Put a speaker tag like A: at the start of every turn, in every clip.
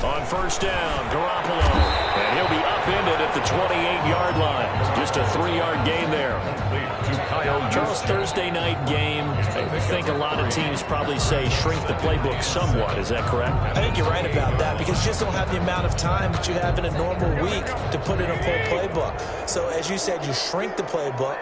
A: On first down, Garoppolo. And he'll be upended at the 28-yard line. Just a 3-yard gain there. Charles, Thursday night game, I think a lot of teams probably say shrink the playbook somewhat. Is that correct?
B: I think you're right about that because you just don't have the amount of time that you have in a normal week to put in a full playbook. So as you said, you shrink the playbook,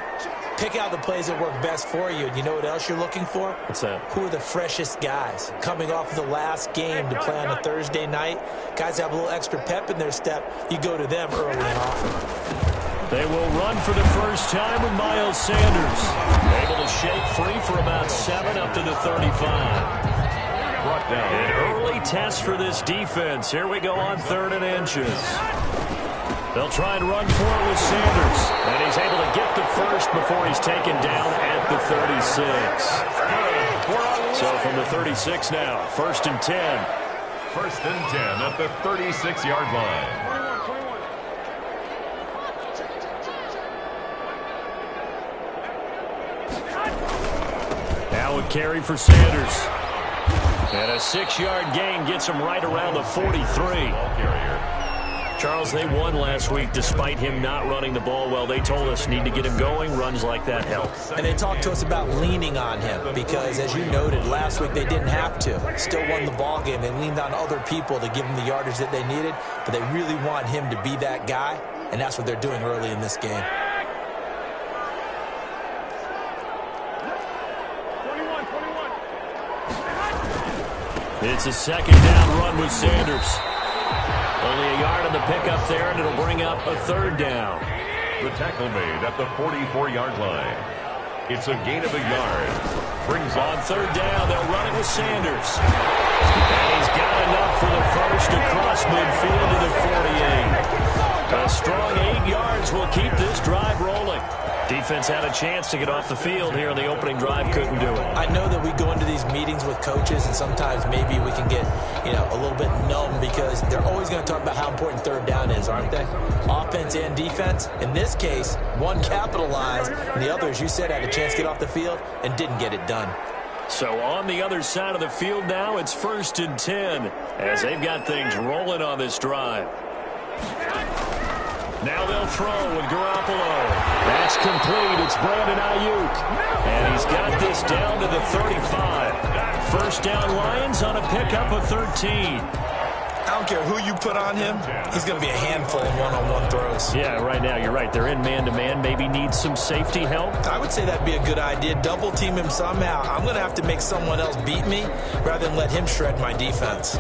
B: pick out the plays that work best for you. And you know what else you're looking for?
A: What's that?
B: Who are the freshest guys coming off of the last game to play on a Thursday night? Guys have a little extra pep in their step. You go to them early and often.
A: They will run for the first time with Miles Sanders. Able to shake free for about 7 up to the 35. An early test for this defense. Here we go on 3rd and inches. They'll try and run for it with Sanders. And he's able to get the first before he's taken down at the 36. So from the 36 now, 1st and 10.
C: 1st and 10 at the 36-yard line.
A: Now a carry for Sanders. And a 6-yard gain gets him right around the 43. Charles, they won last week despite him not running the ball well. They told us need to get him going. Runs like that help.
B: And they talked to us about leaning on him because, as you noted, last week they didn't have to. Still won the ball game. They leaned on other people to give them the yardage that they needed, but they really want him to be that guy, and that's what they're doing early in this game.
A: It's a 2nd down run with Sanders. Only a yard on the pickup there, and it'll bring up a 3rd down.
C: The tackle made at the 44-yard line. It's a gain of a yard. Brings
A: on 3rd down, they'll run it with Sanders. And he's got enough for the first across midfield to the 48. A strong 8 yards will keep this drive rolling. Defense had a chance to get off the field here in the opening drive, couldn't do it.
B: I know that we go into these meetings with coaches, and sometimes maybe we can get, a little bit numb because they're always going to talk about how important 3rd down is, aren't they? Offense and defense. In this case, one capitalized, and the other, as you said, had a chance to get off the field and didn't get it done.
A: So on the other side of the field now, it's 1st and 10 as they've got things rolling on this drive. Now they'll throw with Garoppolo. That's complete. It's Brandon Ayuk. And he's got this down to the 35. 1st down Lions on a pickup of 13.
B: I don't care who you put on him. He's going to be a handful in one-on-one throws.
A: Yeah, right now you're right. They're in man-to-man. Maybe need some safety help.
B: I would say that'd be a good idea. Double team him somehow. I'm going to have to make someone else beat me rather than let him shred my defense.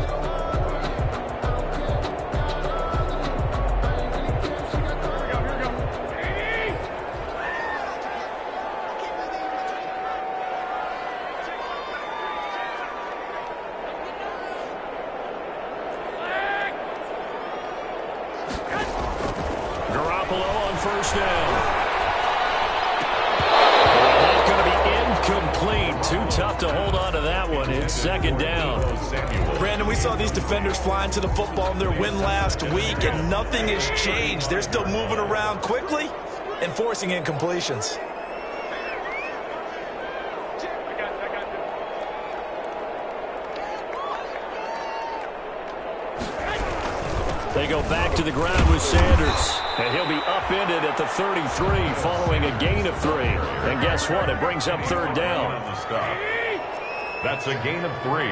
B: Defenders flying to the football in their win last week, and nothing has changed. They're still moving around quickly and forcing incompletions.
A: They go back to the ground with Sanders, and he'll be upended at the 33 following a gain of 3. And guess what? It brings up 3rd down.
C: That's a gain of 3.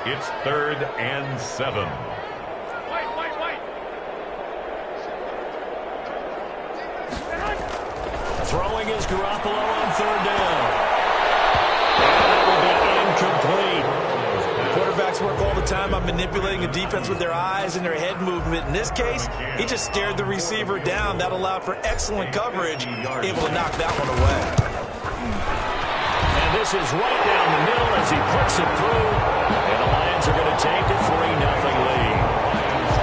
C: It's 3rd and 7.
A: Throwing is Garoppolo on 3rd down. And that will be incomplete.
B: Quarterbacks work all the time on manipulating a defense with their eyes and their head movement. In this case, he just stared the receiver down. That allowed for excellent coverage, able to knock that one away.
A: And this is right down the middle as he puts it through. And the Lions are going to take a 3-0 lead.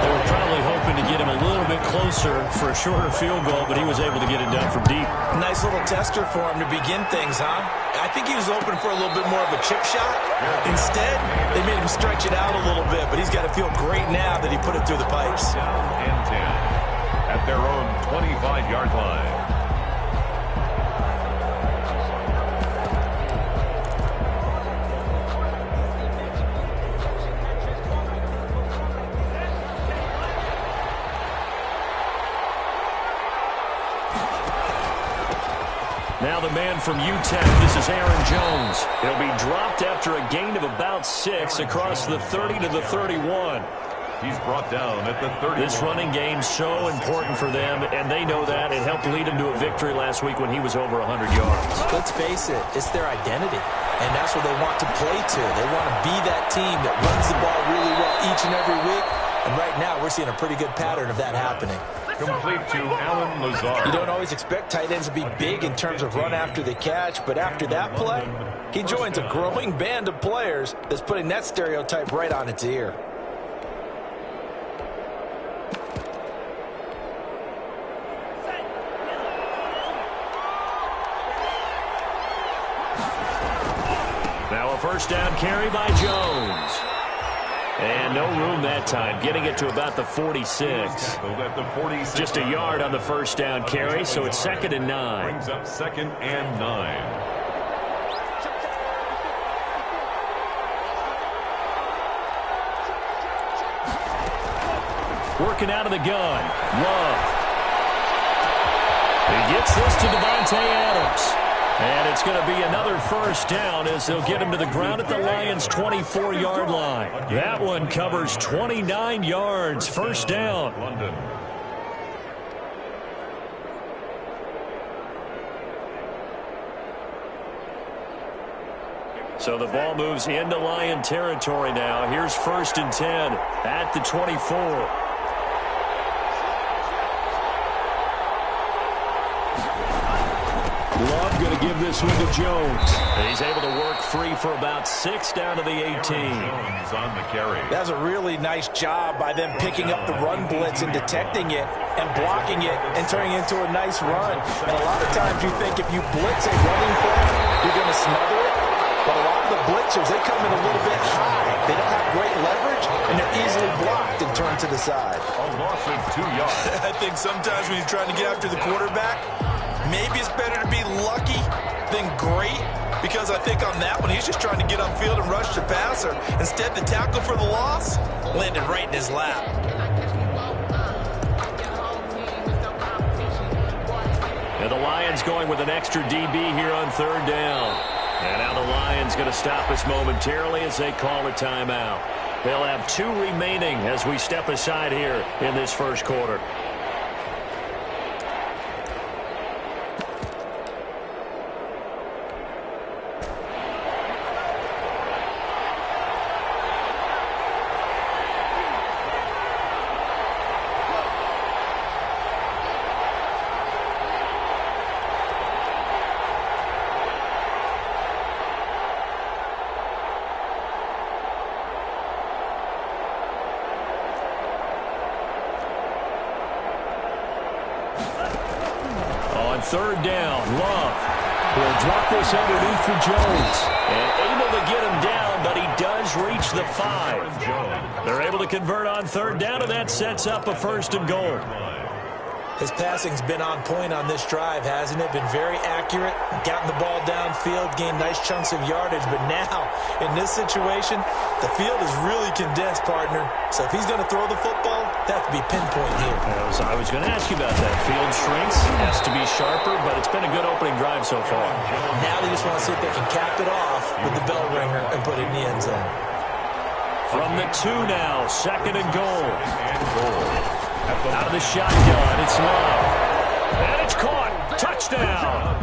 A: They were probably hoping to get him a little bit closer for a shorter field goal, but he was able to get it done from deep.
B: Nice little tester for him to begin things, huh? I think he was open for a little bit more of a chip shot. Instead, they made him stretch it out a little bit, but he's got to feel great now that he put it through the pipes.
C: And 10 at their own 25-yard line.
A: Now the man from UTEP, this is Aaron Jones. He'll be dropped after a gain of about 6 across the 30 to the 31.
C: He's brought down at the 30.
A: This running game so important for them, and they know that. It helped lead him to a victory last week when he was over 100 yards.
B: Let's face it, it's their identity, and that's what they want to play to. They want to be that team that runs the ball really well each and every week, and right now we're seeing a pretty good pattern of that happening.
C: Complete to Alan Lazard.
B: You don't always expect tight ends to be big in terms of run after the catch, but after that play, he joins a growing band of players that's putting that stereotype right on its ear.
A: Now a first down carry by Jones. And no room that time, getting it to about the 46. Just a yard on the first down carry, so it's 2nd and 9.
C: Brings up 2nd and 9.
A: Working out of the gun. Love. He gets this to Davante Adams. And it's going to be another first down as they'll get him to the ground at the Lions' 24-yard line. That one covers 29 yards. First down.
C: London.
A: So the ball moves into Lion territory now. Here's 1st and 10 at the 24. Love going to give this one to Jones. And he's able to work free for about 6 down to the 18.
C: Jones on the carry.
B: That's a really nice job by them picking up the run blitz and detecting it and blocking it and turning it into a nice run. And a lot of times you think if you blitz a running play, you're going to smother it. But a lot of the blitzers, they come in a little bit high. They don't have great leverage, and they're easily blocked and turned to the side.
C: A loss of 2 yards.
D: I think sometimes when you're trying to get after the quarterback, maybe it's better to be lucky than great, because I think on that one, he's just trying to get upfield and rush the passer. Instead, the tackle for the loss landed right in his lap.
A: And the Lions going with an extra DB here on 3rd down. And now the Lions going to stop us momentarily as they call a timeout. They'll have 2 remaining as we step aside here in this first quarter. On 3rd down, Love will drop this underneath for Jones. And able to get him down, but he does reach the 5. They're able to convert on 3rd down, and that sets up a 1st and goal.
B: His passing's been on point on this drive, hasn't it? Been very accurate, gotten the ball downfield, gained nice chunks of yardage. But now, in this situation, the field is really condensed, partner. So if he's going to throw the football, that has to be pinpoint here.
A: I was going to ask you about that. Field shrinks, has to be sharper, but it's been a good opening drive so far.
B: Now they just want to see if they can cap it off with the bell ringer and put it in the end zone.
A: From the 2 now, 2nd and goal. Out of the shotgun, it's Love. And it's caught. Touchdown.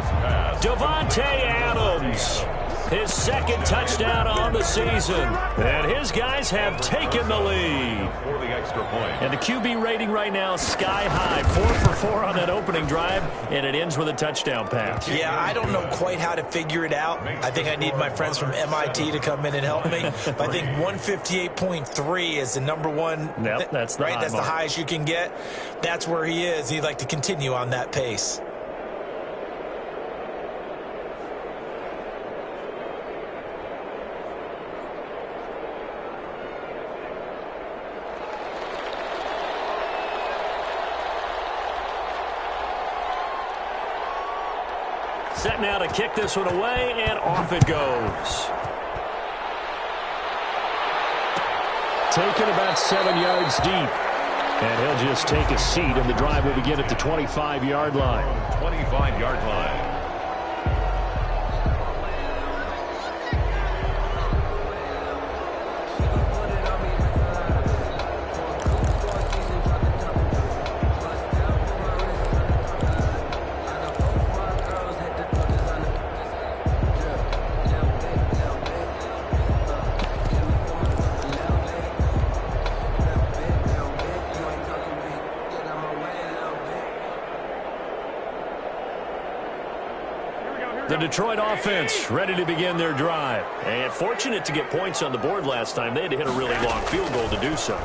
A: Davante Adams. His 2nd touchdown on the season. And his guys have taken the lead.
C: For the extra point.
A: And the QB rating right now, sky high. 4 for 4 on that opening drive, and it ends with a touchdown pass.
B: Yeah, I don't know quite how to figure it out. I think I need my friends from MIT to come in and help me. But I think 158.3 is the number one.
A: Yep, that's the
B: right.
A: high
B: That's
A: mark.
B: the highest you can get. That's where he is. He'd like to continue on that pace.
A: Set now to kick this one away, and off it goes. Taken about 7 yards deep. And he'll just take a seat, and the drive will begin at the 25-yard line.
C: 25-yard line.
A: Detroit offense ready to begin their drive. And fortunate to get points on the board last time. They had to hit a really long field goal to do so.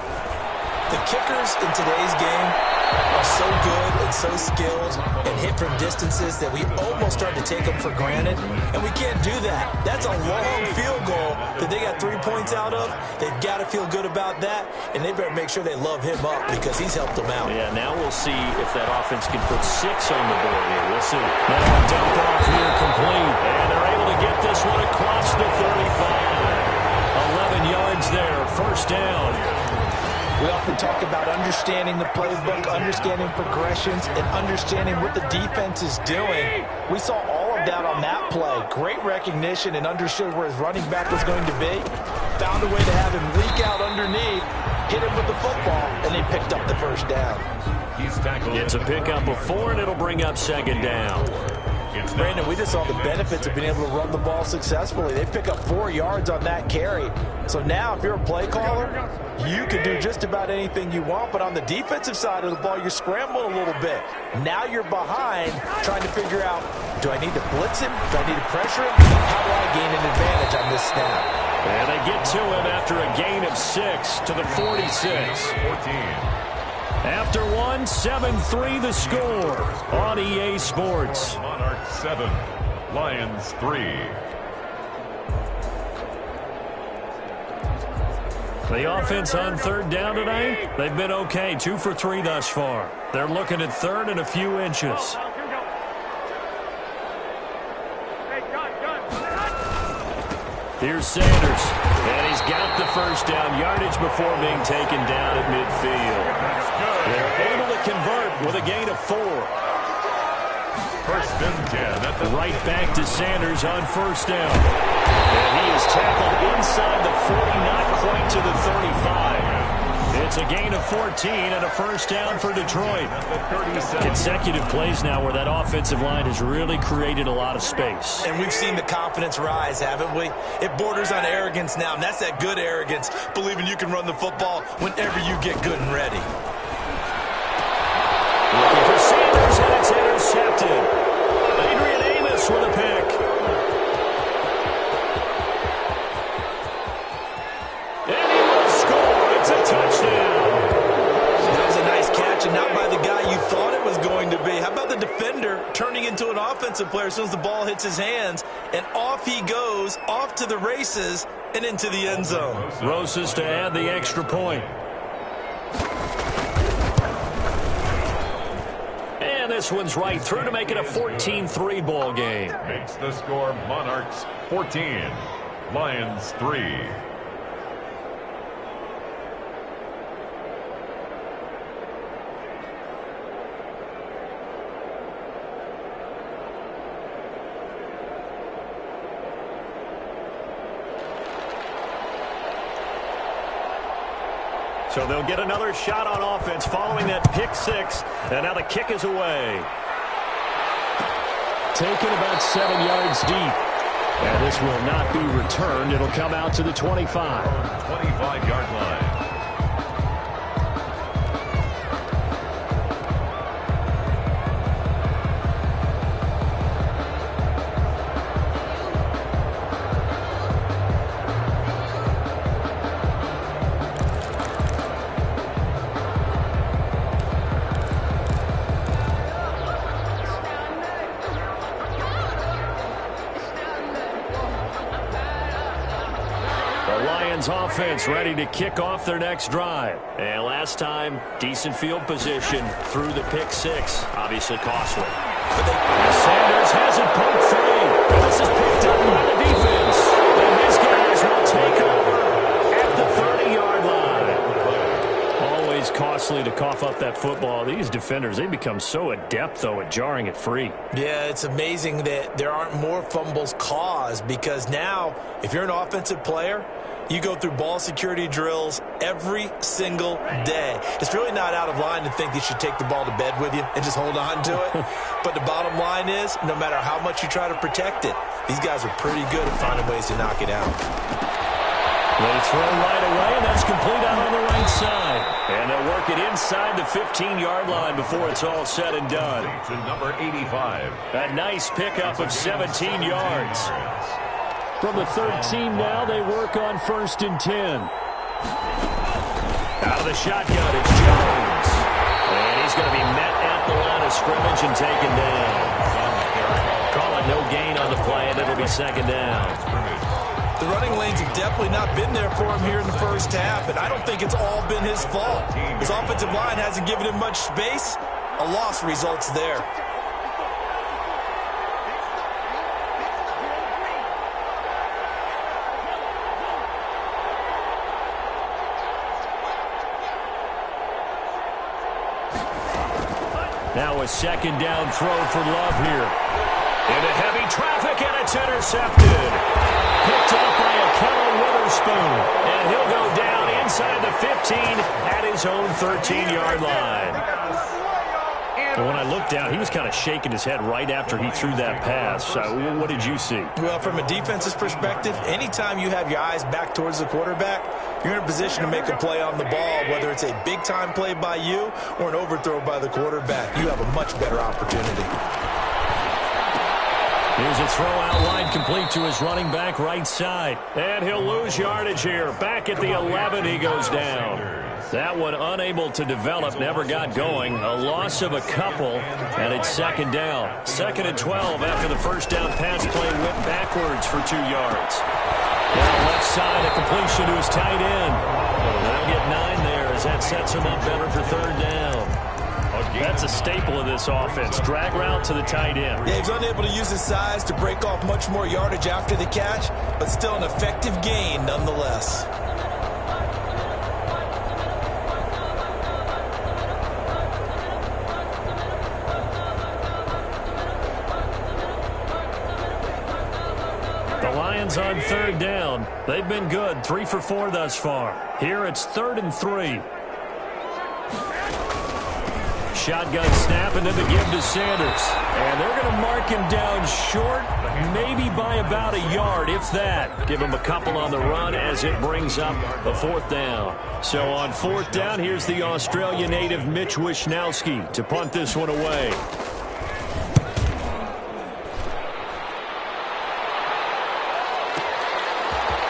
B: The kickers in today's game are so good and so skilled and hit from distances that we almost start to take them for granted, and we can't do that. That's a long field goal that they got 3 points out of. They've got to feel good about that, and they better make sure they love him up because he's helped them out.
A: Yeah, now we'll see if that offense can put 6 on the board here. We'll see. Now a dump off here complete, and they're able to get this one across the 35. 11 yards there, first down.
B: We often talk about understanding the playbook, understanding progressions, and understanding what the defense is doing. We saw all of that on that play. Great recognition and understood where his running back was going to be. Found a way to have him leak out underneath, hit him with the football, and they picked up the first down.
A: It's a pickup of 4, and it'll bring up second down.
B: Brandon, we just saw the benefits of being able to run the ball successfully. They pick up 4 yards on that carry. So now if you're a play caller, you can do just about anything you want, but on the defensive side of the ball, you're scrambling a little bit. Now you're behind trying to figure out, do I need to blitz him? Do I need to pressure him? How do I gain an advantage on this snap?
A: And they get to him after a gain of 6 to the 46.
C: 14.
A: After 1, 7-3 the score on EA Sports.
C: Monarchs 7, Lions 3.
A: The offense on third down tonight, they've been okay, 2 for 3 thus far. They're looking at third and a few inches. Here's Sanders, and he's got the first down yardage before being taken down at midfield. They're able to convert with a gain of 4.
C: First and 10 at the
A: right back to Sanders on first down. And he is tackled inside the 40, not quite to the 35. It's a gain of 14 and a first down for Detroit. Consecutive plays now where that offensive line has really created a lot of space.
B: And we've seen the confidence rise, haven't we? It borders on arrogance now, and that's that good arrogance, believing you can run the football whenever you get good and ready.
A: Looking for Sanders, and it's intercepted. Adrian Amos with a pick. And he will score. It's a touchdown.
B: That was a nice catch, and not by the guy you thought it was going to be. How about the defender turning into an offensive player as soon as the ball hits his hands, and off he goes, off to the races, and into the end zone.
A: Rosas to add the extra point. And this one's right through to make it a 14-3 ball game.
C: Makes the score Monarchs 14, Lions 3.
A: So they'll get another shot on offense following that pick 6. And now the kick is away. Taken about 7 yards deep. And this will not be returned. It'll come out to the 25.
C: 25-yard line.
A: Offense ready to kick off their next drive. And last time, decent field position through the pick 6. Obviously costly. Sanders has it poked free. This is picked up by the defense. And his guys will take over at the 30-yard line. Always costly to cough up that football. These defenders, they become so adept, though, at jarring it free.
B: Yeah, it's amazing that there aren't more fumbles caused, because now, if you're an offensive player, you go through ball security drills every single day. It's really not out of line to think you should take the ball to bed with you and just hold on to it. But the bottom line is, no matter how much you try to protect it, these guys are pretty good at finding ways to knock it out.
A: They throw right away, and that's complete out on the right side. And they'll work it inside the 15-yard line before it's all said and done.
C: To number 85.
A: A nice pickup of 17 yards. From the 13 now, they work on 1st and 10. Out of the shotgun, it's Jones. And he's going to be met at the line of scrimmage and taken down. Call it no gain on the play, and it'll be 2nd down.
D: The running lanes have definitely not been there for him here in the first half, and I don't think it's all been his fault. His offensive line hasn't given him much space. A loss results there.
A: Now a 2nd down throw for Love here. Into heavy traffic, and it's intercepted. Picked up by a Kellen Witherspoon. And he'll go down inside the 15 at his own 13-yard line. And when I looked down, he was kind of shaking his head right after he threw that pass. What did you see?
D: Well, from a defense's perspective, anytime you have your eyes back towards the quarterback, you're in a position to make a play on the ball, whether it's a big-time play by you or an overthrow by the quarterback. You have a much better opportunity.
A: Here's a throw out line complete to his running back right side. And he'll lose yardage here. Back at the 11, he goes down. That one unable to develop, never got going. A loss of a couple, and it's 2nd down. 2nd and 12 after the first down pass play went backwards for 2 yards. Down left side, a completion to his tight end. They'll get 9 there as that sets him up better for 3rd down. That's a staple of this offense. Drag route to the tight end.
D: Yeah, he's unable to use his size to break off much more yardage after the catch, but still an effective gain nonetheless.
A: The Lions on 3rd down. They've been good, 3 for 4 thus far. Here it's 3rd and 3. Shotgun snap, and then the give to Sanders. And they're going to mark him down short, maybe by about a yard, if that. Give him a couple on the run as it brings up a 4th down. So on 4th down, here's the Australia native Mitch Wishnowski to punt this one away.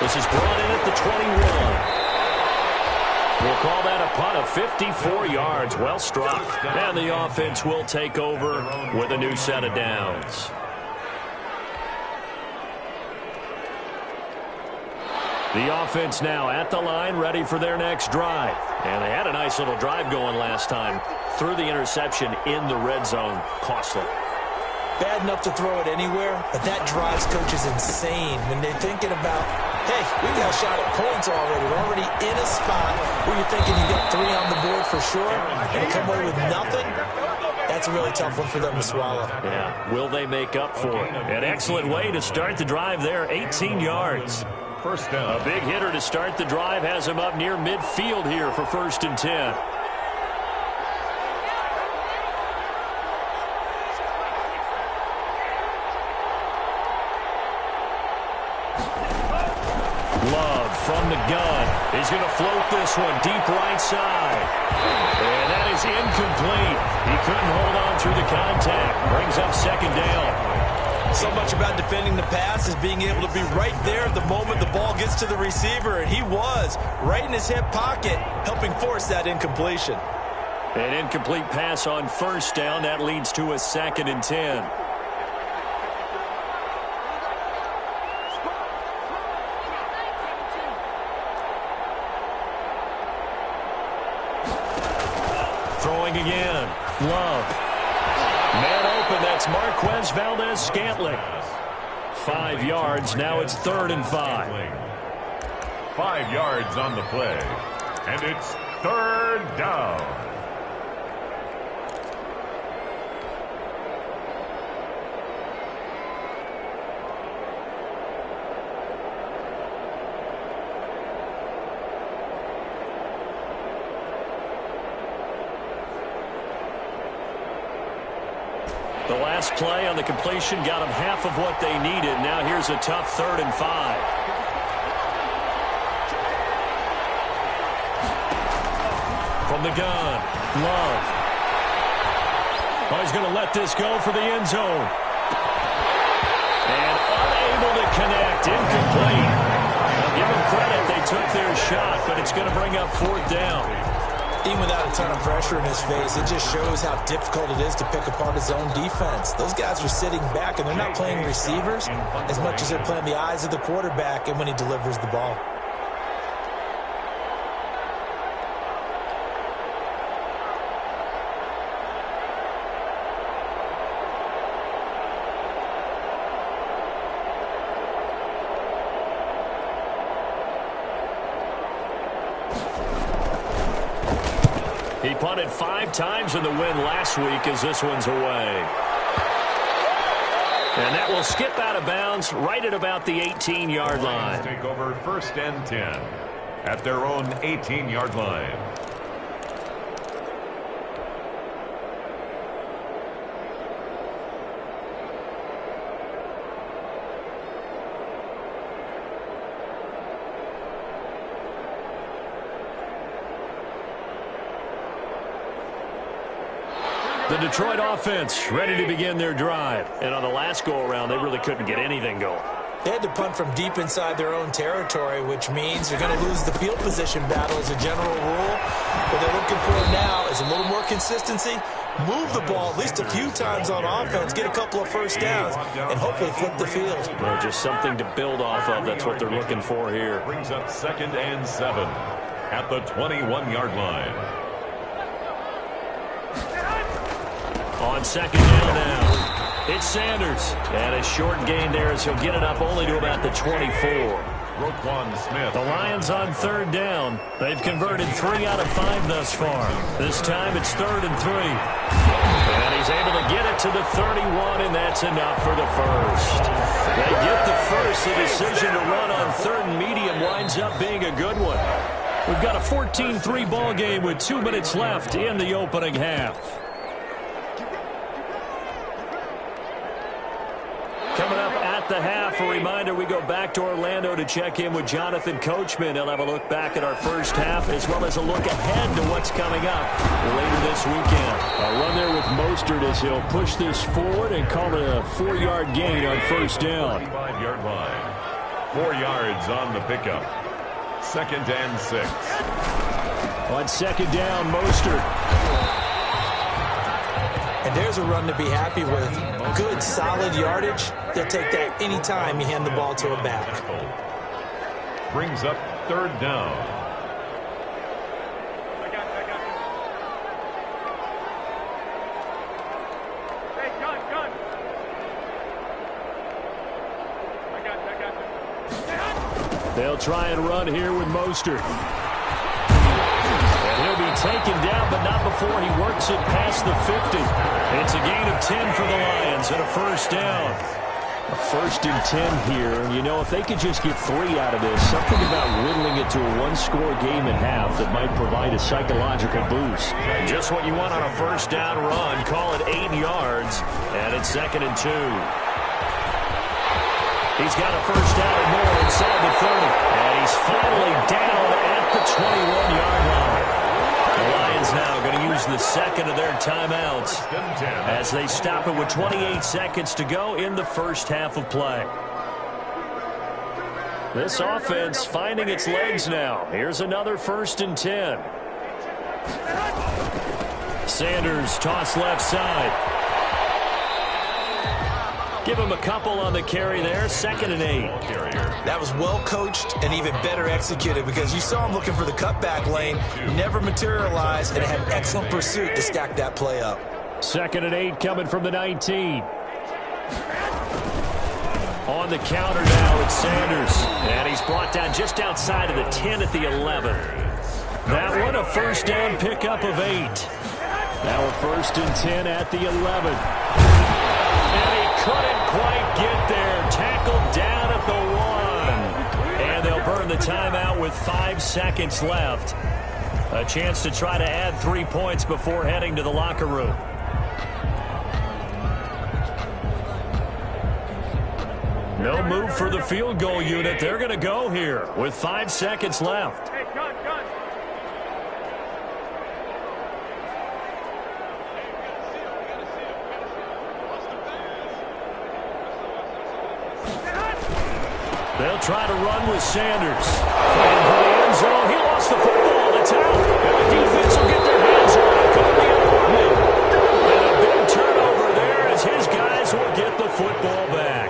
A: This is brought in at the 21. We'll call that a punt of 54 yards. Well struck. And the offense will take over with a new set of downs. The offense now at the line, ready for their next drive. And they had a nice little drive going last time. Threw the interception in the red zone. Costly.
B: Bad enough to throw it anywhere, but that drives coaches insane when they're thinking about, hey, we got a shot at points already. We're already in a spot where you're thinking you got 3 on the board for sure, and to come away with nothing, that's a really tough one for them to swallow.
A: Yeah, will they make up for it? An excellent way to start the drive there, 18 yards.
C: 1st down.
A: A big hitter to start the drive has him up near midfield here for 1st and 10. Love from the gun. He's going to float this one deep right side. And that is incomplete. He couldn't hold on through the contact. Brings up 2nd down.
D: So much about defending the pass is being able to be right there at the moment the ball gets to the receiver, and he was right in his hip pocket, helping force that incompletion.
A: An incomplete pass on 1st down. That leads to a 2nd and 10. Throwing again. Love. Man open. That's Marquez Valdez-Scantling. 5 yards. Now it's 3rd and 5.
C: 5 yards on the play. And it's 3rd down.
A: The last play on the completion got them half of what they needed. Now here's a tough 3rd and 5. From the gun, Love. Oh, he's going to let this go for the end zone. And unable to connect, incomplete. I'll give them credit, they took their shot, but it's going to bring up 4th down.
B: Even without a ton of pressure in his face, it just shows how difficult it is to pick apart his own defense. Those guys are sitting back, and they're not playing receivers as much as they're playing the eyes of the quarterback and when he delivers the ball.
A: He punted 5 times in the win last week as this one's away. And that will skip out of bounds right at about the 18-yard line.
C: Take over 1st and 10 at their own 18-yard line.
A: The Detroit offense ready to begin their drive. And on the last go-around, they really couldn't get anything going.
B: They had to punt from deep inside their own territory, which means they're going to lose the field position battle as a general rule. What they're looking for now is a little more consistency, move the ball at least a few times on offense, get a couple of first downs, and hopefully flip the field.
A: Well, just something to build off of. That's what they're looking for here.
C: Brings up 2nd and 7 at the 21-yard line.
A: On 2nd down now, it's Sanders. And a short gain there as he'll get it up only to about the 24.
C: Roquan Smith.
A: The Lions on 3rd down. They've converted 3 out of 5 thus far. This time it's 3rd and 3. And he's able to get it to the 31, and that's enough for the first. They get the first. The decision to run on 3rd and medium winds up being a good one. We've got a 14-3 ball game with 2 minutes left in the opening half. Coming up at the half, a reminder, we go back to Orlando to check in with Jonathan Coachman. He'll have a look back at our first half as well as a look ahead to what's coming up later this weekend. A run there with Mostert as he'll push this forward and call it a 4-yard gain on 1st down.
C: 35-yard line. 4 yards on the pickup. 2nd and 6.
A: On 2nd down, Mostert.
B: And there's a run to be happy with. Good, solid yardage. They'll take that any time you hand the ball to a back.
C: Brings up 3rd down.
E: Hey, gun. I got you.
A: They'll try and run here with Mostert. He'll be taken down, but not before he works it past the 50. It's a gain of 10 for the Lions and a 1st down. A 1st and 10 here. And, you know, if they could just get 3 out of this, something about whittling it to a 1-score game at half that might provide a psychological boost. Just what you want on a 1st down run. Call it 8 yards, and it's 2nd and 2. He's got a 1st down and more inside the 30. And he's finally down at the 21-yard line. The Lions now going to use the 2nd of their timeouts as they stop it with 28 seconds to go in the first half of play. This offense finding its legs now. Here's another 1st and 10. Sanders toss left side. Give him a couple on the carry there. 2nd and 8.
B: That was well coached and even better executed because you saw him looking for the cutback lane, never materialized, and had excellent pursuit to stack that play up.
A: 2nd and 8 coming from the 19. On the counter now, it's Sanders. And he's brought down just outside of the 10 at the 11. That one a 1st down pickup of 8. Now a 1st and 10 at the 11. And he couldn't quite get there. Tackled down at the 1. And they'll burn the timeout with 5 seconds left. A chance to try to add 3 points before heading to the locker room. No move for the field goal unit. They're going to go here with 5 seconds left.
E: Hey, gun.
A: They'll try to run with Sanders. Fighting for the end zone. He lost the football. It's out. And the defense will get their hands on it. Going the other way. And a big turnover there as his guys will get the football back.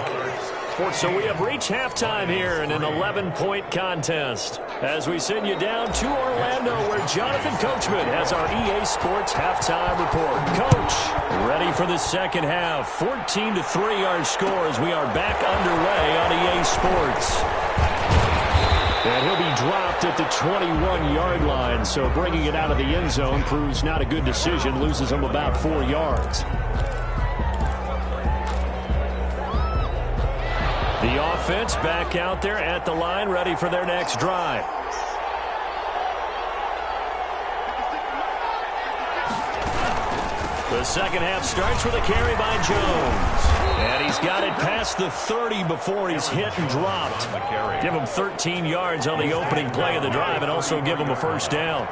A: So we have reached halftime here in an 11-point contest. As we send you down to Orlando, where Jonathan Coachman has our EA Sports halftime report. Coach, ready for the second half. 14-3 our score as we are back underway on EA Sports. And he'll be dropped at the 21-yard line, so bringing it out of the end zone proves not a good decision. Loses him about 4 yards. The offense back out there at the line, ready for their next drive. The second half starts with a carry by Jones. And he's got it past the 30 before he's hit and dropped. Give him 13 yards on the opening play of the drive and also give him a first down.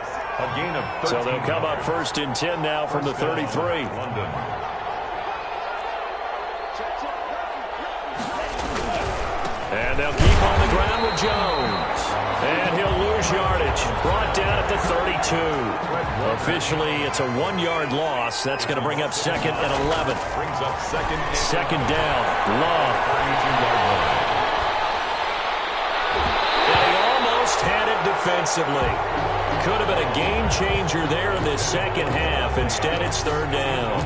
A: So they'll come up 1st and 10 now from the 33. And they'll keep on the ground with Jones. And he'll lose yardage. Brought down at the 32. Officially, it's a 1-yard loss. That's going to bring up 2nd and 11.
C: Brings up
A: second down. Love. And he almost had it defensively. Could have been a game changer there in this second half. Instead, it's 3rd down.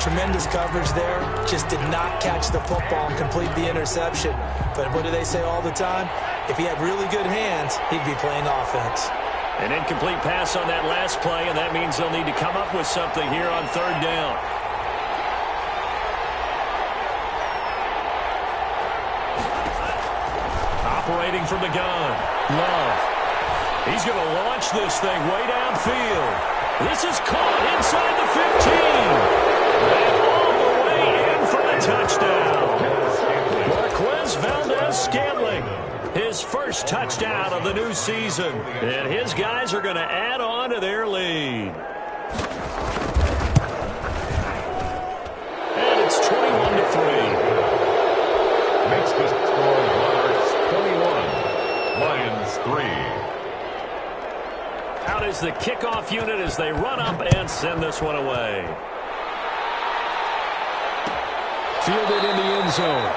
B: Tremendous coverage there. Just did not catch the football and complete the interception. But what do they say all the time? If he had really good hands, he'd be playing offense.
A: An incomplete pass on that last play, and that means they'll need to come up with something here on 3rd down. Operating from the gun. Love. He's going to launch this thing way downfield. This is caught inside the 15. And all the way in for the touchdown. Marquez Valdez-Scantling, his first touchdown of the new season. And his guys are going to add on to their lead. And it's 21-3.
C: Makes the score Monarchs 21, Lions 3.
A: Out is the kickoff unit as they run up and send this one away. Fielded in the end zone.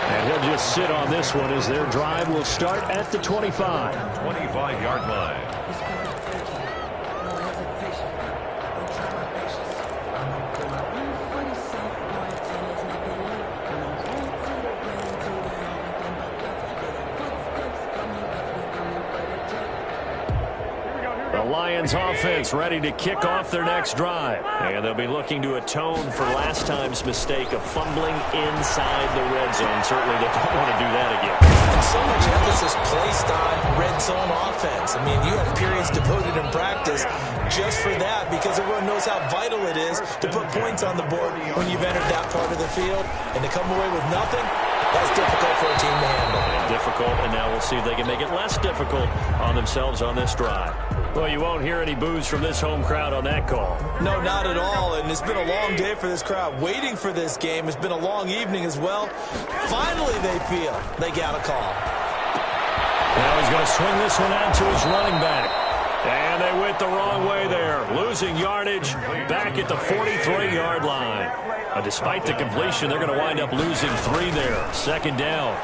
A: And he'll just sit on this one as their drive will start at the 25.
C: 25-yard line.
A: The Lions offense ready to kick off their next drive. And they'll be looking to atone for last time's mistake of fumbling inside the red zone. Certainly they don't want to do that again.
B: And so much emphasis placed on red zone offense. I mean, you have periods devoted in practice just for that because everyone knows how vital it is to put points on the board when you've entered that part of the field. And to come away with nothing, that's difficult for a team to handle.
A: Difficult, and now we'll see if they can make it less difficult on themselves on this drive. Well, you won't hear any boos from this home crowd on that call.
B: No, not at all, and it's been a long day for this crowd waiting for this game. It's been a long evening as well. Finally, they feel they got a call.
A: Now he's going to swing this one out to his running back. And they went the wrong way there. Losing yardage back at the 43-yard line. Despite the completion, they're going to wind up losing 3 there. 2nd down.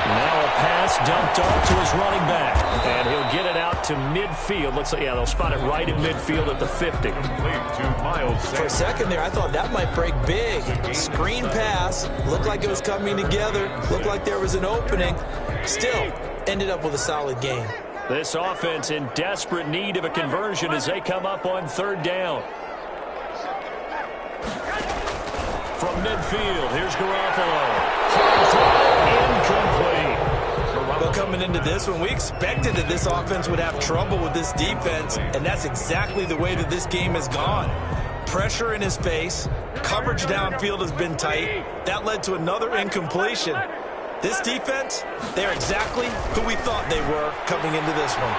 A: Now a pass dumped off to his running back. And he'll get it out to midfield. Looks like, yeah, they'll spot it right at midfield at the 50.
B: For a second there, I thought that might break big. Screen pass. Looked like it was coming together. Looked like there was an opening. Still, ended up with a solid game.
A: This offense in desperate need of a conversion as they come up on 3rd down. From midfield, here's Garoppolo. Incomplete.
B: Well, coming into this one, we expected that this offense would have trouble with this defense, and that's exactly the way that this game has gone. Pressure in his face, coverage downfield has been tight. That led to another incompletion. This defense, they're exactly who we thought they were coming into this one.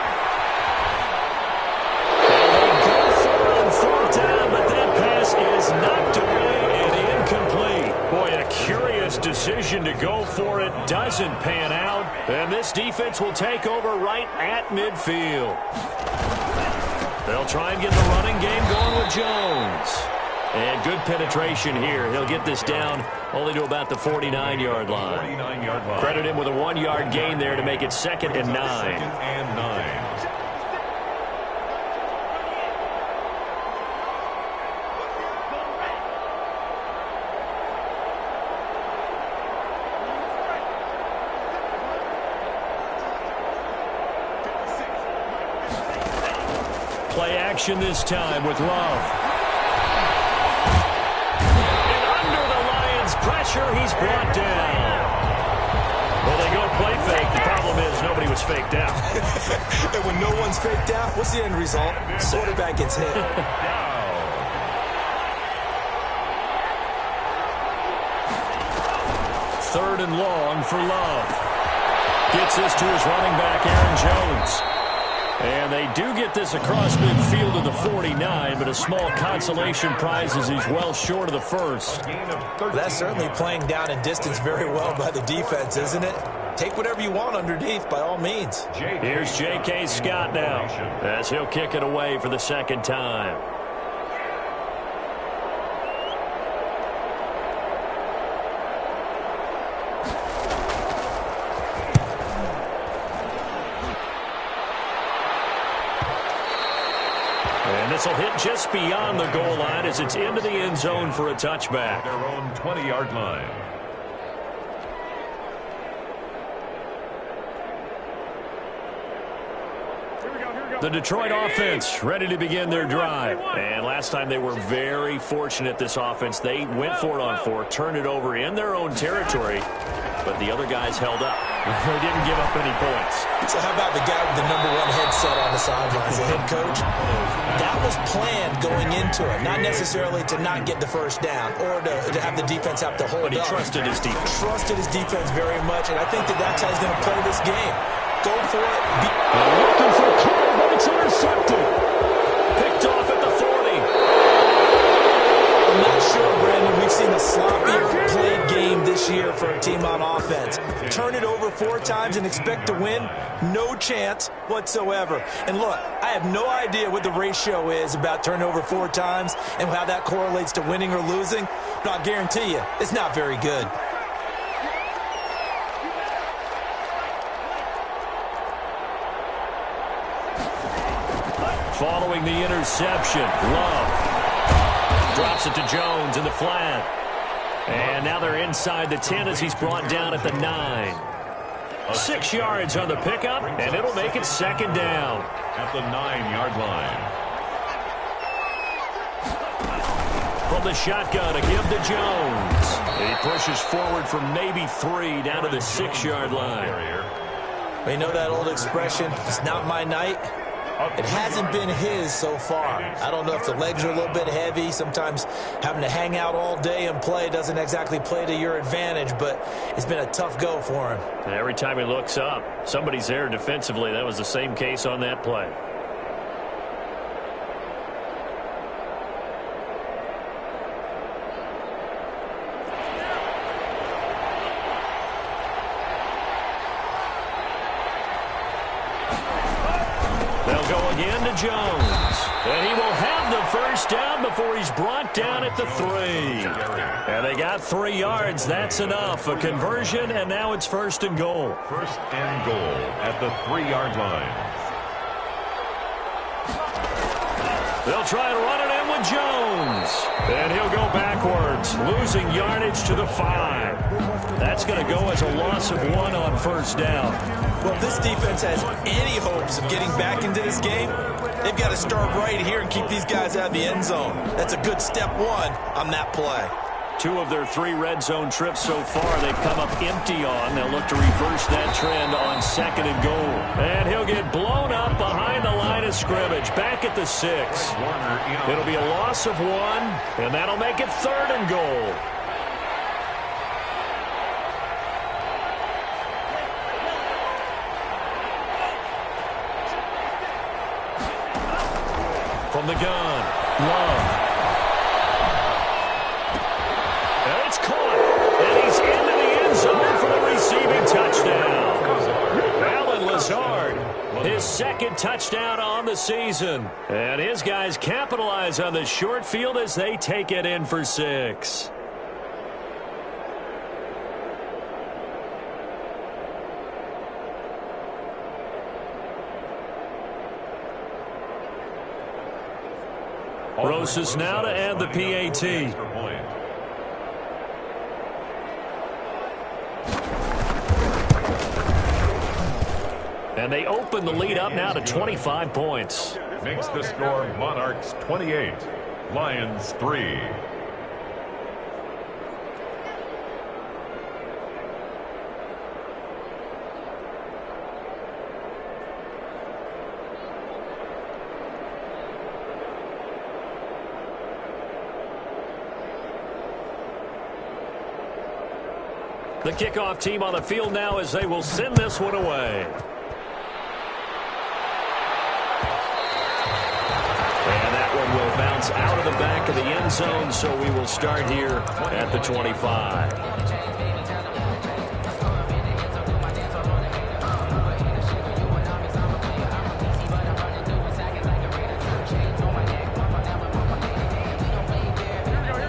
A: But that pass is knocked away and incomplete. Boy, a curious decision decision to go for it doesn't pan out, and this defense will take over right at midfield. They'll try and get the running game going with Jones. And good penetration here. He'll get this down only to about the 49-yard line.
C: 49-yard line.
A: Credit him with a 1-yard gain there to make it 2nd and 9.
C: 2nd and 9.
A: Play action this time with Love. Pressure, he's brought down. Well, they go play fake. The problem is nobody was faked out.
B: And when no one's faked out, what's the end result? Quarterback gets hit.
A: 3rd and long for Love. Gets this to his running back, Aaron Jones. And they do get this across midfield to the 49, but a small consolation prize as he's well short of the first.
B: That's certainly playing down in distance very well by the defense, isn't it? Take whatever you want underneath, by all means.
A: Here's J.K. Scott now, as he'll kick it away for the 2nd time. And this will hit just beyond the goal line as it's into the end zone for a touchback.
C: Their own 20-yard line.
A: The Detroit offense ready to begin their drive. And last time they were very fortunate, this offense. They went for it on 4, turned it over in their own territory, but the other guys held up. They didn't give up any points.
B: So how about the guy with the #1 headset on the sidelines, the head coach? That was planned going into it, not necessarily to not get the first down or to have the defense have to hold up.
A: But he trusted his defense.
B: Trusted his defense very much, and I think that's how he's going to play this game. Go for it.
A: Looking for Cole, but it's intercepted. Picked off at the 40.
B: I'm not sure, Brandon. We've seen a sloppier played game this year for a team on offense. Turn it over 4 times and expect to win? No chance whatsoever. And look, I have no idea what the ratio is about turning over 4 times and how that correlates to winning or losing, but I'll guarantee you, it's not very good.
A: Following the interception, Love drops it to Jones in the flat. And now they're inside the 10 as he's brought down at the 9. 6 yards on the pickup, and it'll make it 2nd down.
C: At the 9-yard line.
A: From the shotgun, a give to Jones. He pushes forward for maybe 3 down to the 6-yard line.
B: You know that old expression, it's not my night? It hasn't been his so far. I don't know if the legs are a little bit heavy. Sometimes having to hang out all day and play doesn't exactly play to your advantage, but it's been a tough go for him.
A: And every time he looks up, somebody's there defensively. That was the same case on that play. Jones, and he will have the first down before he's brought down at the 3. And they got 3 yards. That's enough. A conversion, and now it's 1st and goal.
C: 1st and goal at the 3-yard line.
A: They'll try to run it in with Jones, and he'll go backwards, losing yardage to the 5. That's going to go as a loss of 1 on 1st down.
B: Well, if this defense has any hopes of getting back into this game, they've got to start right here and keep these guys out of the end zone. That's a good step 1 on that play.
A: 2 of their 3 red zone trips so far they've come up empty on. They'll look to reverse that trend on 2nd and goal. And he'll get blown up behind the line of scrimmage, back at the 6. It'll be a loss of 1, and that'll make it 3rd and goal. From the gun, Love. And it's caught. And he's into the end touchdown. Alan Lazard, his second touchdown on the season. And his guys capitalize on the short field as they take it in for 6. Rosas now to add the PAT. And they open the lead up now to 25 points.
C: Makes the score Monarchs 28, Lions 3.
A: The kickoff team on the field now as they will send this one away. And that one will bounce out of the back of the end zone, so we will start here at the 25.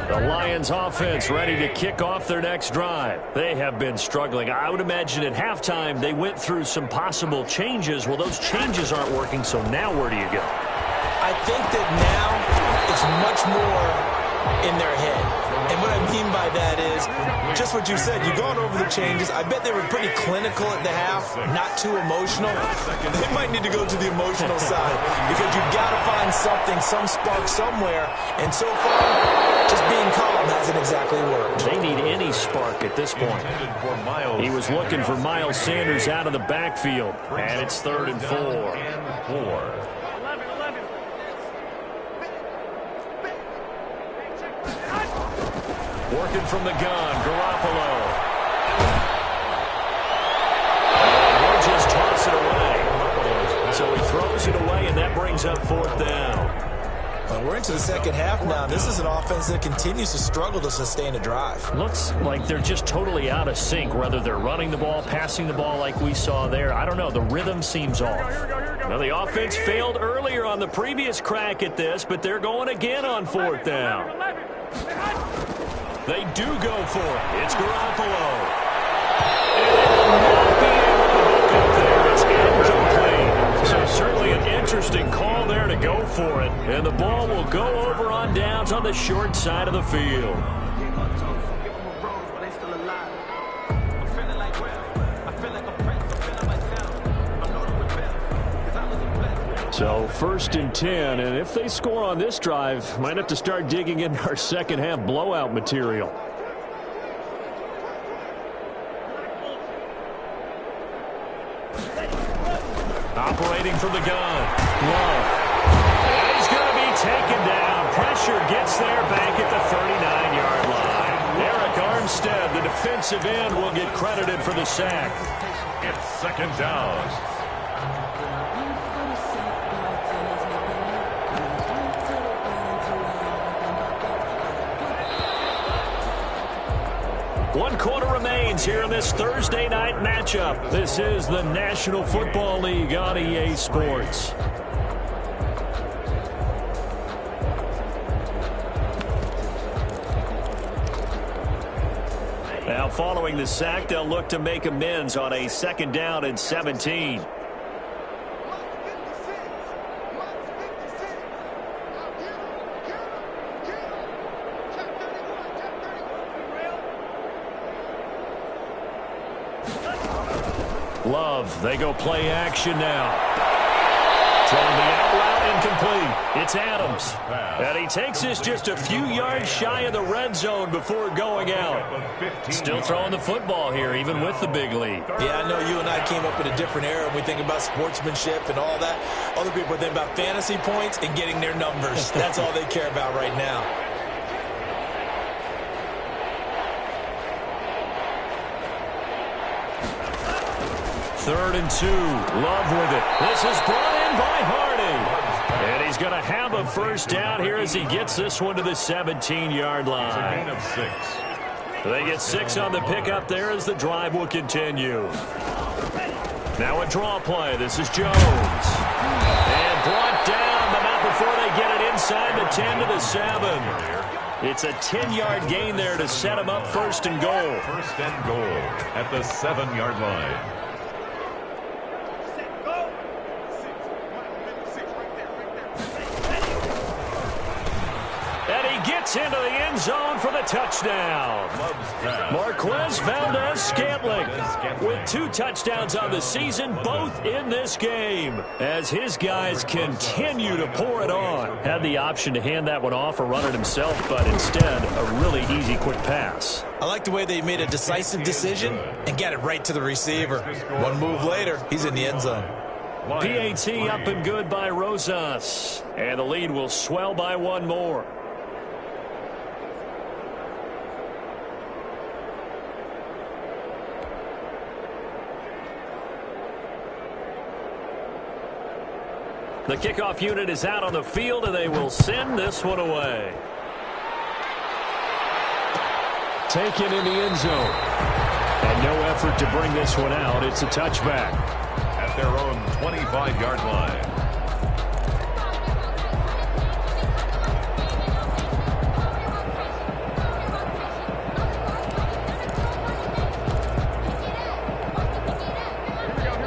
A: The Lions offense ready to kick off their next drive. They have been struggling. I would imagine at halftime they went through some possible changes. Well, those changes aren't working, so now where do you go?
B: I think that now it's much more in their head. And what I mean by that is just what you said. You've gone over the changes. I bet they were pretty clinical at the half, not too emotional. They might need to go to the emotional side because you've got to find something, some spark somewhere. And so far, just being calm hasn't exactly worked.
A: They need any spark at this point. He was looking for Miles Sanders out of the backfield. And it's 3rd and 4. Working from the gun, Garoppolo. And he'll just toss it away. So he throws it away, and that brings up 4th down.
B: Well, we're into the second half now. This is an offense that continues to struggle to sustain a drive.
A: Looks like they're just totally out of sync, whether they're running the ball, passing the ball like we saw there. I don't know. The rhythm seems off. Now, the offense failed earlier on the previous crack at this, but they're going again on 4th down. They do go for it. It's Garoppolo. And they will not be able to hook up there. It's incomplete. So certainly an interesting call there to go for it. And the ball will go over on downs on the short side of the field. So 1st and 10, and if they score on this drive, might have to start digging in our second half blowout material. Operating from the gun, Love. And he's going to be taken down. Pressure gets there back at the 39-yard line. Eric Armstead, the defensive end, will get credited for the sack.
C: It's 2nd down.
A: One quarter remains here in this Thursday night matchup. This is the National Football League on EA Sports. Now following the sack, they'll look to make amends on a 2nd down and 17. Love, they go play action now. Throwing the out route incomplete. It's Adams. And he takes us just a few yards shy of the red zone before going out. Still throwing the football here, even with the big lead.
B: Yeah, I know you and I came up in a different era. We think about sportsmanship and all that. Other people think about fantasy points and getting their numbers. That's all they care about right now.
A: 3rd and 2. Love with it. This is brought in by Hardy. And he's going to have a 1st down here as he gets this one to the 17-yard line.
C: Gain of 6.
A: They get 6 on the pickup there as the drive will continue. Now a draw play. This is Jones. And brought down, but not before they get it inside the 10 to the 7. It's a 10-yard gain there to set him up first and goal.
C: First and goal at the 7-yard line.
A: Gets into the end zone for the touchdown. Marquez Valdez-Scantling with 2 touchdowns on the season, both in this game, as his guys continue to pour it on. Had the option to hand that one off or run it himself, but instead a really easy quick pass.
B: I like the way they made a decisive decision and got it right to the receiver. One move later, he's in the end zone.
A: PAT up and good by Rosas, and the lead will swell by 1 more. The kickoff unit is out on the field, and they will send this one away. Taken in the end zone. And no effort to bring this one out. It's a touchback.
C: At their own 25-yard line.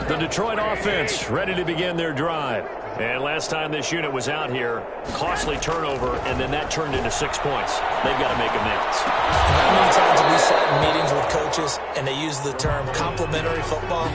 A: The Detroit offense ready to begin their drive. And last time this unit was out here, costly turnover, and then that turned into 6 points. They've got to make amends.
B: How many times have we sat in meetings with coaches and they use the term complementary football?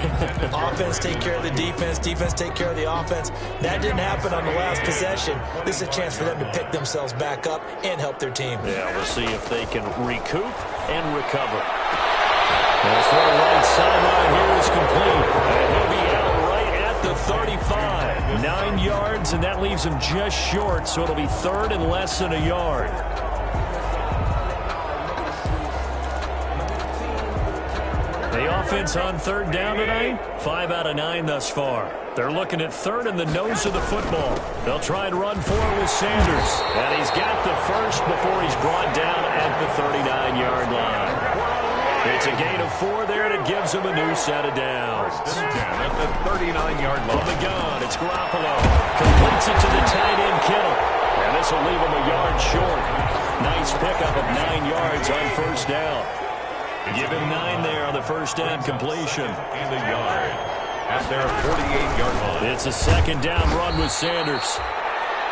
B: Offense take care of the defense, defense take care of the offense. That didn't happen on the last possession. This is a chance for them to pick themselves back up and help their team.
A: Yeah, we'll see if they can recoup and recover. The far right sideline here is complete. And he'll be out right at the 35. 9 yards, and that leaves him just short, so it'll be 3rd and less than a yard. The offense on 3rd down tonight, 5 out of 9 thus far. They're looking at 3rd in the nose of the football. They'll try and run for it with Sanders. And he's got the first before he's brought down at the 39-yard line. It's a gain of 4 there, and it gives him a new set of downs.
C: First and 10 at the 39-yard line.
A: From the gun, it's Garoppolo. Completes it to the tight end, Kittle. And this will leave him a yard short. Nice pickup of 9 yards on first down. Give him 9 there on the first down completion.
C: And a yard at their 48-yard line.
A: It's a 2nd down run with Sanders.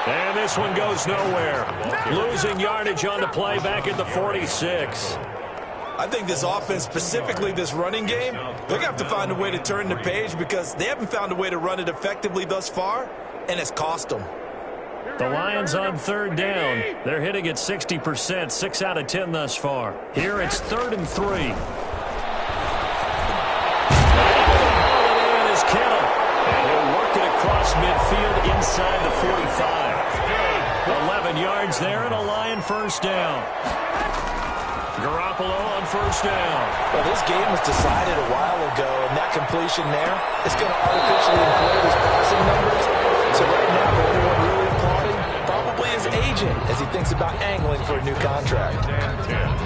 A: And this one goes nowhere. Losing yardage on the play back at the 46.
D: I think this offense, specifically this running game, they're going to have to find a way to turn the page because they haven't found a way to run it effectively thus far, and it's cost them.
A: The Lions on 3rd down. They're hitting at 60%, 6 out of 10 thus far. Here it's 3rd and 3. And is Kittle. And he'll work it across midfield inside the 45. 11 yards there and a Lion first down. Garoppolo on first down.
B: Well, this game was decided a while ago, and that completion there is going to artificially inflate his passing numbers. So right now, the only one really applauding probably his agent as he thinks about angling for a new contract.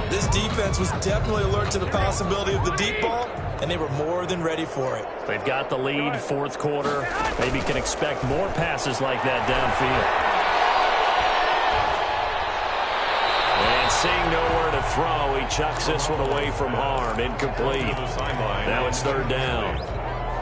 D: This defense was definitely alert to the possibility of the deep ball, and they were more than ready for it.
A: They've got the lead, 4th quarter. Maybe can expect more passes like that downfield. And seeing nowhere to throw, he chucks this one away from harm. Incomplete. Now it's 3rd down.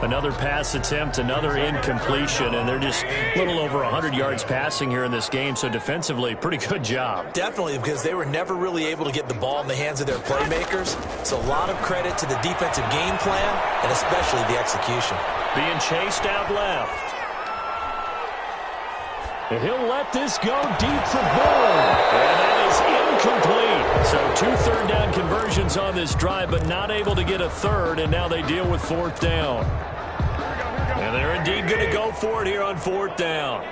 A: Another pass attempt, another incompletion, and they're just a little over 100 yards passing here in this game, so defensively, pretty good job.
B: Definitely, because they were never really able to get the ball in the hands of their playmakers. So a lot of credit to the defensive game plan, and especially the execution.
A: Being chased out left. And he'll let this go deep for Bourne. And that is incomplete. So 2 3rd down conversions on this drive, but not able to get a 3rd, and now they deal with 4th down. And they're indeed going to go for it here on 4th down.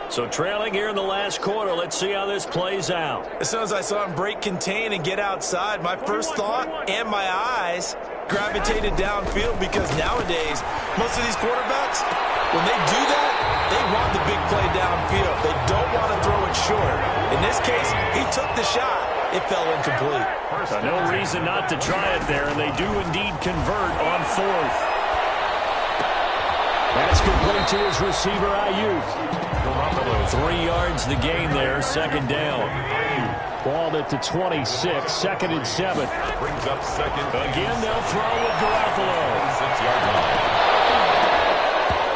A: So trailing here in the last quarter, let's see how this plays out.
D: As soon as I saw him break contain and get outside, my first thought and my eyes gravitated downfield because nowadays, most of these quarterbacks, when they do that, they want the big play downfield. They don't want to throw it short. In this case, he took the shot,
B: it fell incomplete.
A: No reason not to try it there, and they do indeed convert on fourth. That's complete to his receiver, Ayuk. 3 yards the gain there, second down. Ball at the 26, second and 7.
C: Brings up second.
A: Again, they'll throw with Garoppolo.
C: 6-yard line.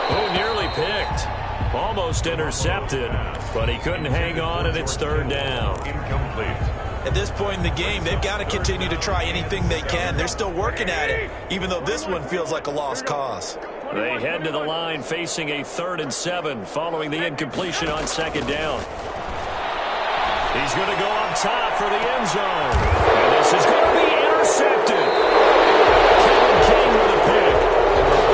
A: Oh, nearly picked. Almost intercepted, but he couldn't hang on, and it's third down.
C: Incomplete.
D: At this point in the game, they've got to continue to try anything they can. They're still working at it, even though this one feels like a lost cause.
A: They head to the line facing a 3rd and 7 following the incompletion on second down. He's going to go up top for the end zone. And this is going to be intercepted. Kevin King with a pick.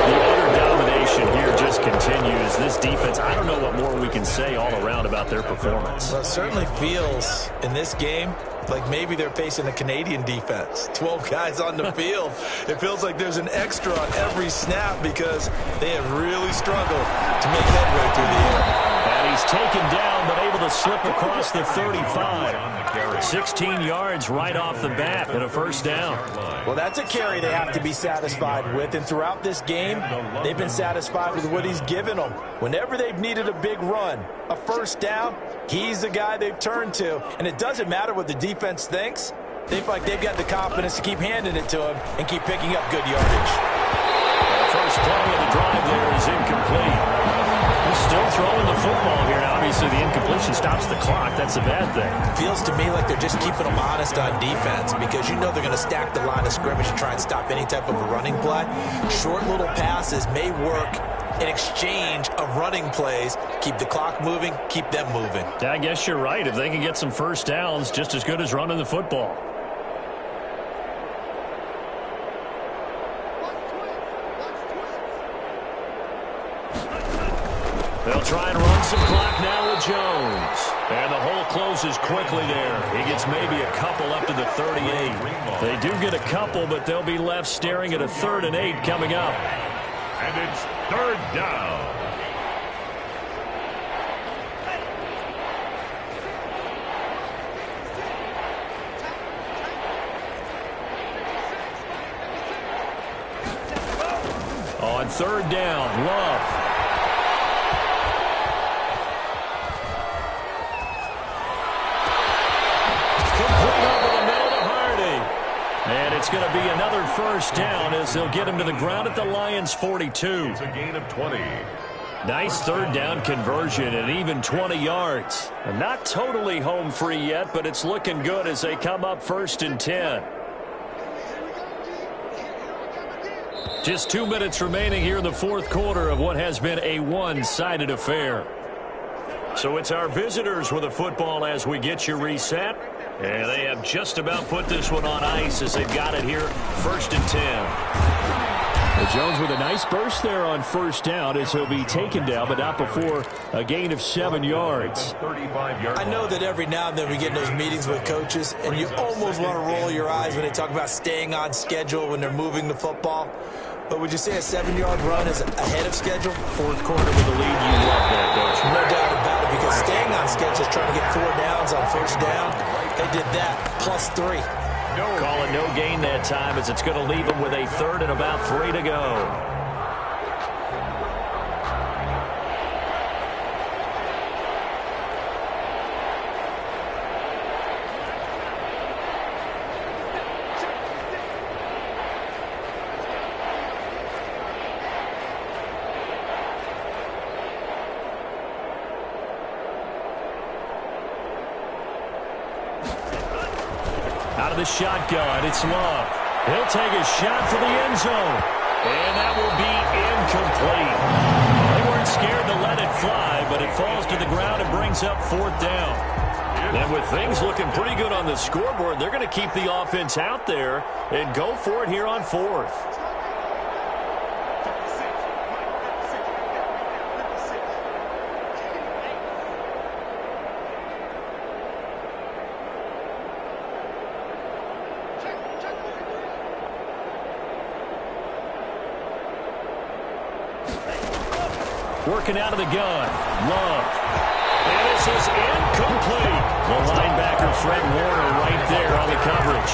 A: The utter domination here just continues. This defense, I don't know what more we can say all around about their performance.
D: Well, it certainly feels in this game like maybe they're facing a Canadian defense. 12 guys on the field. It feels like there's an extra on every snap because they have really struggled to make headway through the air.
A: And he's taken down, but able to slip across the 35. 16 yards right off the bat and a first down.
B: Well, that's a carry they have to be satisfied with. And throughout this game, they've been satisfied with what he's given them. Whenever they've needed a big run, a first down, he's the guy they've turned to. And it doesn't matter what the defense thinks. They feel like they've got the confidence to keep handing it to him and keep picking up good yardage.
A: The first play of the drive there is incomplete. He's still throwing the football here. Obviously, the incompletion stops the clock. That's a bad thing.
B: Feels to me like they're just keeping them honest on defense because you know they're going to stack the line of scrimmage and try and stop any type of a running play. Short little passes may work in exchange of running plays. Keep the clock moving, keep them moving.
A: I guess you're right. If they can get some first downs, just as good as running the football. They'll try and run some clock now with Jones. And the hole closes quickly there. He gets maybe a couple up to the 38. They do get a couple, but they'll be left staring at a 3rd and 8 coming up.
C: And it's 3rd down.
A: On 3rd down, Love. And it's going to be another first down as they'll get him to the ground at the Lions' 42.
C: It's a gain of 20.
A: Nice 3rd down conversion and even 20 yards. And not totally home free yet, but it's looking good as they come up 1st and 10. Just 2 minutes remaining here in the 4th quarter of what has been a one-sided affair. So it's our visitors with a football as we get you reset. And they have just about put this one on ice as they've got it here, 1st and 10. Jones with a nice burst there on 1st down as he'll be taken down, but not before a gain of 7 yards.
B: I know that every now and then we get in those meetings with coaches, and you almost want to roll your eyes when they talk about staying on schedule when they're moving the football. But would you say a 7-yard run is ahead of schedule?
A: 4th quarter with the lead, you love that, don't you?
B: No doubt about it, because staying on schedule is trying to get 4 downs on 1st down. They did that, plus 3.
A: Call it no gain that time as it's going to leave them with a 3rd and about 3 to go. Out of the shotgun, it's Love. He'll take a shot for the end zone. And that will be incomplete. They weren't scared to let it fly, but it falls to the ground and brings up 4th down. And with things looking pretty good on the scoreboard, they're going to keep the offense out there and go for it here on 4th. Working out of the gun. Love. And this is incomplete. The linebacker, Fred Warner, right there on the coverage.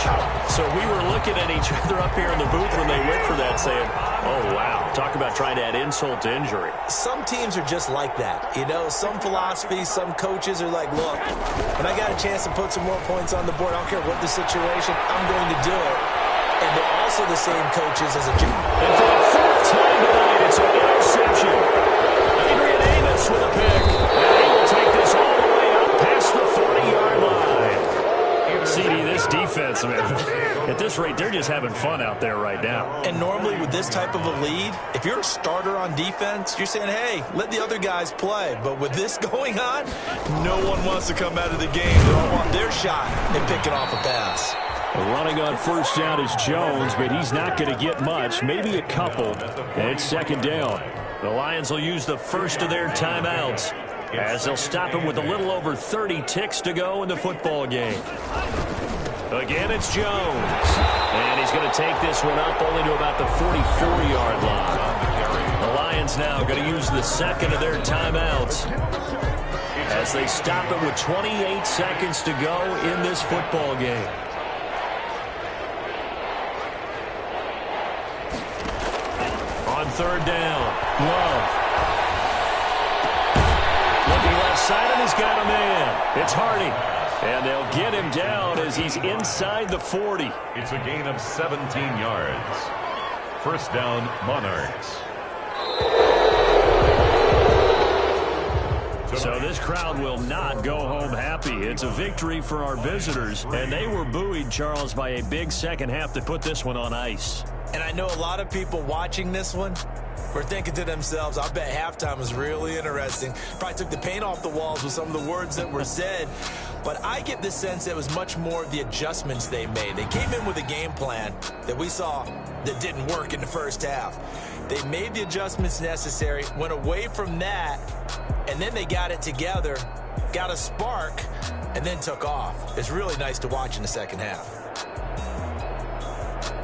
A: So we were looking at each other up here in the booth when they went for that, saying, oh, wow, talk about trying to add insult to injury.
B: Some teams are just like that. You know, some philosophies, some coaches are like, look, when I got a chance to put some more points on the board, I don't care what the situation, I'm going to do it. And they're also the same coaches as a junior.
A: And for the fourth time tonight, it's an interception. Adrian Amos with a pick. And he will take this all the way up past the 40-yard line. CD, this defense, man, at this rate, they're just having fun out there right now.
B: And normally with this type of a lead, if you're a starter on defense, you're saying, hey, let the other guys play. But with this going on,
D: No one wants to come out of the game. They all want their shot at picking off a pass.
A: Running on first down is Jones, but he's not going to get much, maybe a couple. And it's second down. The Lions will use the first of their timeouts as they'll stop him with a little over 30 ticks to go in the football game. Again, it's Jones. And he's going to take this one up only to about the 44-yard line. The Lions now going to use the second of their timeouts as they stop him with 28 seconds to go in this football game. On third down, Love. Looking left side, and he's got a man. It's Hardy. And they'll get him down as he's inside the 40.
C: It's a gain of 17 yards. First down, Monarchs.
A: So this crowd will not go home happy. It's a victory for our visitors, and they were buoyed, Charles, by a big second half that put this one on ice.
B: and I know a lot of people watching this one were thinking to themselves, I bet halftime was really interesting. Probably took the paint off the walls with some of the words that were said. But I get the sense that it was much more of the adjustments they made. They came in with a game plan that we saw that didn't work in the first half. They made the adjustments necessary, went away from that, and then they got it together, got a spark, and then took off. It's really nice to watch in the second half.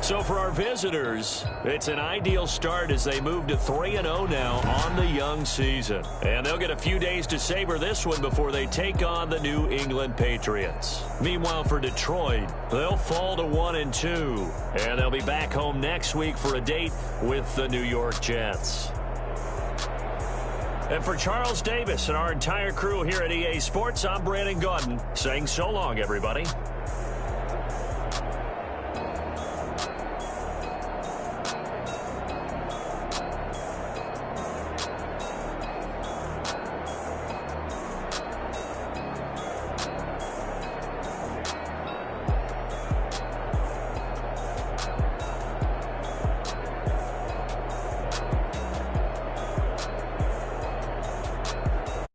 A: So for our visitors, it's an ideal start as they move to 3-0 now on the young season. And they'll get a few days to savor this one before they take on the New England Patriots. Meanwhile, for Detroit, they'll fall to 1-2. And they'll be back home next week for a date with the New York Jets. And for Charles Davis and our entire crew here at EA Sports, I'm Brandon Gaudin saying so long, everybody.